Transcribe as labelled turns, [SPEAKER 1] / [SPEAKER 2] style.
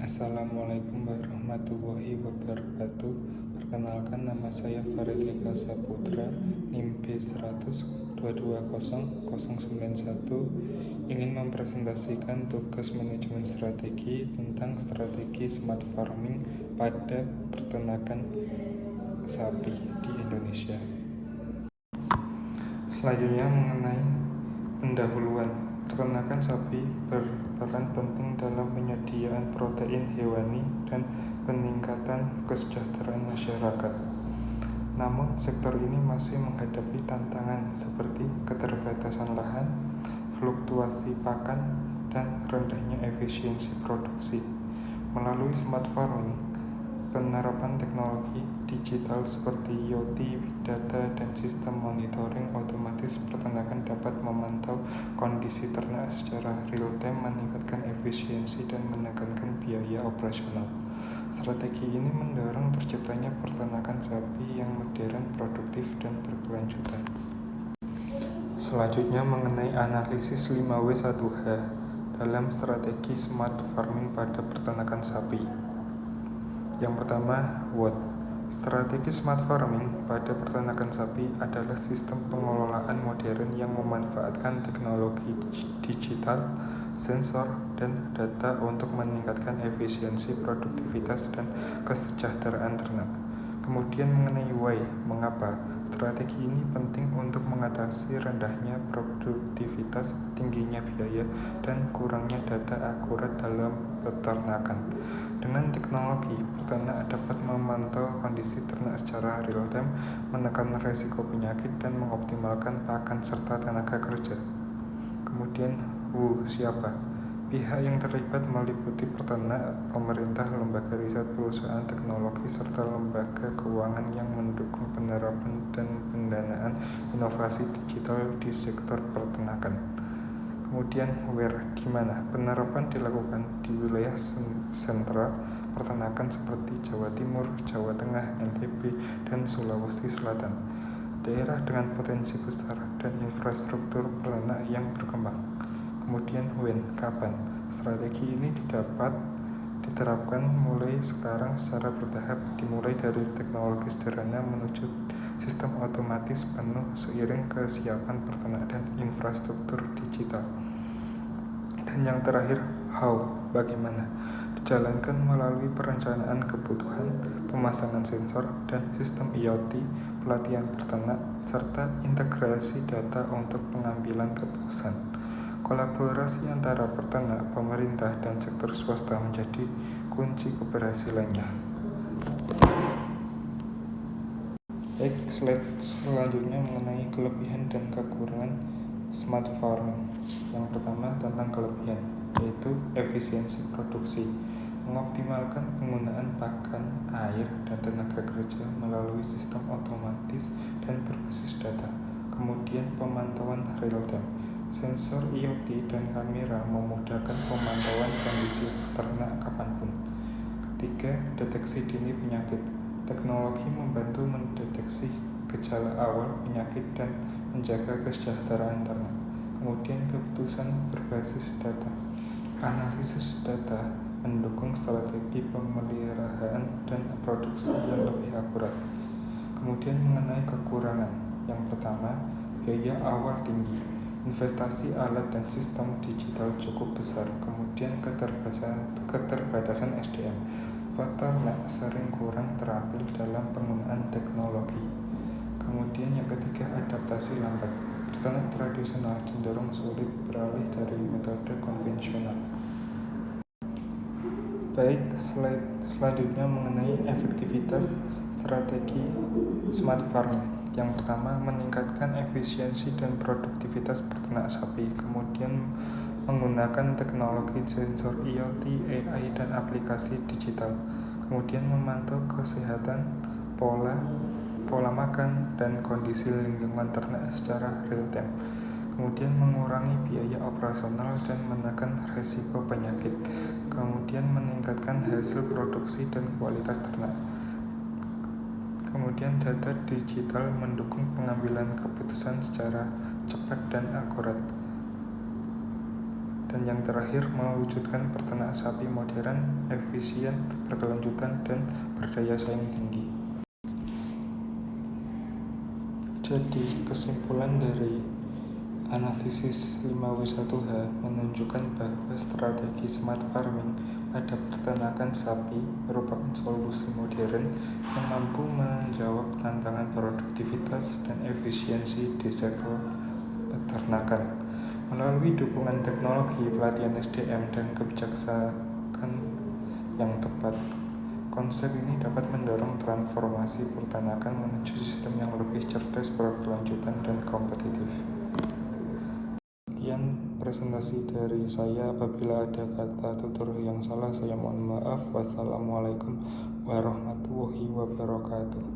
[SPEAKER 1] Assalamualaikum warahmatullahi wabarakatuh. Perkenalkan, nama saya Farid Eka Saputra, NIM B100220091, ingin mempresentasikan tugas manajemen strategi tentang strategi smart farming pada peternakan sapi di Indonesia. Selanjutnya mengenai pendahuluan. Peternakan sapi berperan penting dalam penyediaan protein hewani dan peningkatan kesejahteraan masyarakat. Namun, sektor ini masih menghadapi tantangan seperti keterbatasan lahan, fluktuasi pakan, dan rendahnya efisiensi produksi. Melalui smart farming, penerapan teknologi digital seperti IoT, Big Data, dan sistem monitoring otomatis peternakan dapat memantau kondisi ternak secara real-time, meningkatkan efisiensi, dan menekankan biaya operasional. Strategi ini mendorong terciptanya peternakan sapi yang modern, produktif, dan berkelanjutan. Selanjutnya mengenai analisis 5W1H dalam strategi smart farming pada peternakan sapi. Yang pertama, what? Strategi smart farming pada peternakan sapi adalah sistem pengelolaan modern yang memanfaatkan teknologi digital, sensor, dan data untuk meningkatkan efisiensi, produktivitas, dan kesejahteraan ternak. Kemudian mengenai why, mengapa? Strategi ini penting untuk mengatasi rendahnya produktivitas, tingginya biaya, dan kurangnya data akurat dalam peternakan. Dengan teknologi, peternak dapat memantau kondisi ternak secara real-time, menekan risiko penyakit, dan mengoptimalkan pakan serta tenaga kerja. Kemudian, siapa? Pihak yang terlibat meliputi peternak, pemerintah, lembaga riset, perusahaan teknologi, serta lembaga keuangan yang mendukung penerapan dan pendanaan inovasi digital di sektor peternakan. Kemudian, where, di mana? Penerapan dilakukan di wilayah sentra peternakan seperti Jawa Timur, Jawa Tengah, NTB, dan Sulawesi Selatan. Daerah dengan potensi besar dan infrastruktur peternak yang berkembang. Kemudian when, kapan? Strategi ini diterapkan mulai sekarang secara bertahap, dimulai dari teknologi sederhana menuju sistem otomatis penuh seiring kesiapan peternak dan infrastruktur digital. Dan yang terakhir, how, bagaimana? Dijalankan melalui perencanaan kebutuhan, pemasangan sensor, dan sistem IoT, pelatihan peternak, serta integrasi data untuk pengambilan keputusan. Kolaborasi antara peternak, pemerintah, dan sektor swasta menjadi kunci keberhasilannya. Baik, slide selanjutnya mengenai kelebihan dan kekurangan smart farming. Yang pertama tentang kelebihan, yaitu efisiensi produksi. Mengoptimalkan penggunaan pakan, air, dan tenaga kerja melalui sistem otomatis dan berbasis data. Kemudian pemantauan real-time. Sensor IoT dan kamera memudahkan pemantauan kondisi ternak kapanpun. Ketiga, deteksi dini penyakit. Teknologi membantu mendeteksi gejala awal penyakit dan menjaga kesejahteraan ternak. Kemudian keputusan berbasis data. Analisis data mendukung strategi pemeliharaan dan produksi yang lebih akurat. Kemudian mengenai kekurangan. Yang pertama, biaya awal tinggi. Investasi alat dan sistem digital cukup besar. Kemudian keterbatasan SDM. Peternak sering kurang terampil dalam penggunaan teknologi. Kemudian yang ketiga, adaptasi lambat. Peternak tradisional cenderung sulit beralih dari metode konvensional. Baik, slide selanjutnya mengenai efektivitas strategi smart farming. Yang pertama, meningkatkan efisiensi dan produktivitas peternak sapi. Kemudian menggunakan teknologi sensor IoT, AI, dan aplikasi digital. Kemudian memantau kesehatan, pola makan, dan kondisi lingkungan ternak secara real time. Kemudian mengurangi biaya operasional dan menekan risiko penyakit. Kemudian meningkatkan hasil produksi dan kualitas ternak. Kemudian data digital mendukung pengambilan keputusan secara cepat dan akurat. Dan yang terakhir, mewujudkan peternak sapi modern, efisien, berkelanjutan, dan berdaya saing tinggi. Jadi, kesimpulan dari analisis 5W1H menunjukkan bahwa strategi smart farming pada peternakan sapi merupakan solusi modern yang mampu menjawab tantangan produktivitas dan efisiensi di sektor peternakan. Melalui dukungan teknologi, pelatihan SDM, dan kebijaksanaan yang tepat, konsep ini dapat mendorong transformasi peternakan menuju sistem yang lebih cerdas, berkelanjutan, dan kompetitif. Sekian presentasi dari saya. Apabila ada kata tutur yang salah, saya mohon maaf. Wassalamualaikum warahmatullahi wabarakatuh.